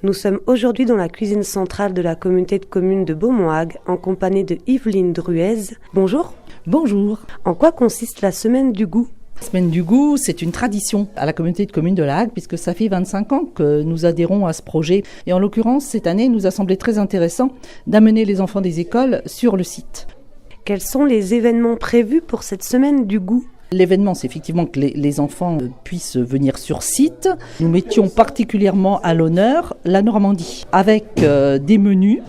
Nous sommes aujourd'hui dans la cuisine centrale de la communauté de communes de Beaumont-Hague en compagnie de Yveline Druez. Bonjour. Bonjour. En quoi consiste la semaine du goût ? La semaine du goût, c'est une tradition à la communauté de communes de la Hague puisque ça fait 25 ans que nous adhérons à ce projet. Et en l'occurrence, cette année, il nous a semblé très intéressant d'amener les enfants des écoles sur le site. Quels sont les événements prévus pour cette semaine du goût ? L'événement, c'est effectivement que les enfants puissent venir sur site. Nous mettions particulièrement à l'honneur la Normandie, avec des menus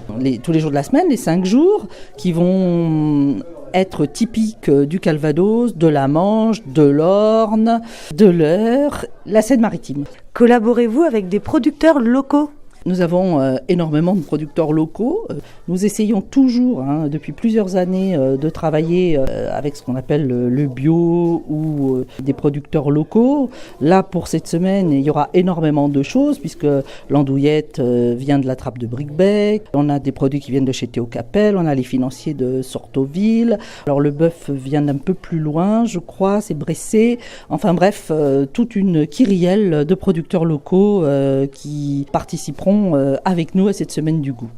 tous les jours de la semaine, les 5 jours, qui vont être typiques du Calvados, de la Manche, de l'Orne, de l'Eure, la Seine-Maritime. Collaborez-vous avec des producteurs locaux ? Nous avons énormément de producteurs locaux. Nous essayons toujours, depuis plusieurs années, de travailler avec ce qu'on appelle le bio ou des producteurs locaux. Là, pour cette semaine, il y aura énormément de choses puisque l'andouillette vient de la trappe de Bricbec. On a des produits qui viennent de chez Théo Capel. On a les financiers de Sortoville. Alors le bœuf vient d'un peu plus loin, je crois, c'est Bressé. Enfin bref, toute une kyrielle de producteurs locaux qui participeront avec nous à cette semaine du goût.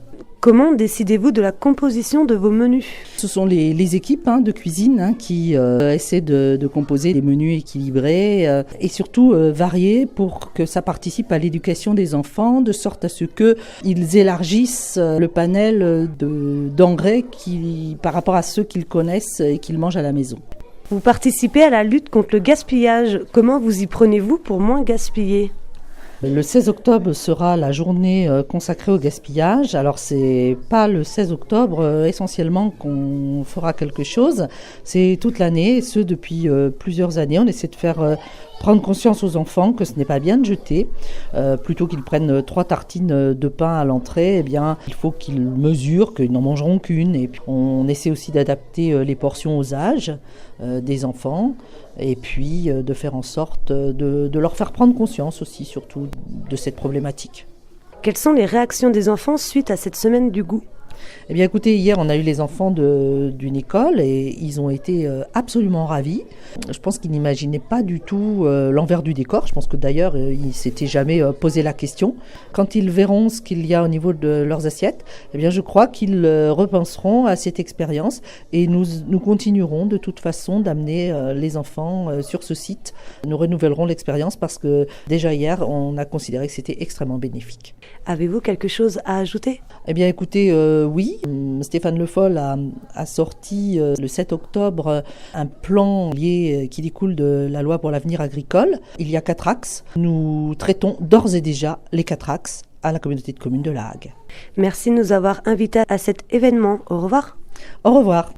Comment décidez-vous de la composition de vos menus ? Ce sont les équipes de cuisine qui essaient de composer des menus équilibrés et surtout variés pour que ça participe à l'éducation des enfants, de sorte à ce qu'ils élargissent le panel d'engrais par rapport à ceux qu'ils connaissent et qu'ils mangent à la maison. Vous participez à la lutte contre le gaspillage. Comment vous y prenez-vous pour moins gaspiller ? Le 16 octobre sera la journée consacrée au gaspillage. Alors c'est pas le 16 octobre essentiellement qu'on fera quelque chose, c'est toute l'année, et ce depuis plusieurs années. On essaie de faire prendre conscience aux enfants que ce n'est pas bien de jeter. Plutôt qu'ils prennent 3 tartines de pain à l'entrée, eh bien, il faut qu'ils mesurent qu'ils n'en mangeront qu'une. Et puis, on essaie aussi d'adapter les portions aux âges des enfants et puis de faire en sorte de leur faire prendre conscience aussi, surtout, de cette problématique. Quelles sont les réactions des enfants suite à cette semaine du goût ? Eh bien écoutez, hier on a eu les enfants d'une école et ils ont été absolument ravis. Je pense qu'ils n'imaginaient pas du tout l'envers du décor. Je pense que d'ailleurs ils ne s'étaient jamais posé la question. Quand ils verront ce qu'il y a au niveau de leurs assiettes, eh bien je crois qu'ils repenseront à cette expérience et nous continuerons de toute façon d'amener les enfants sur ce site. Nous renouvellerons l'expérience parce que déjà hier on a considéré que c'était extrêmement bénéfique. Avez-vous quelque chose à ajouter ? Eh bien écoutez, oui, Stéphane Le Foll a sorti le 7 octobre un plan qui découle de la loi pour l'avenir agricole. Il y a 4 axes. Nous traitons d'ores et déjà les 4 axes à la communauté de communes de la Hague. Merci de nous avoir invités à cet événement. Au revoir. Au revoir.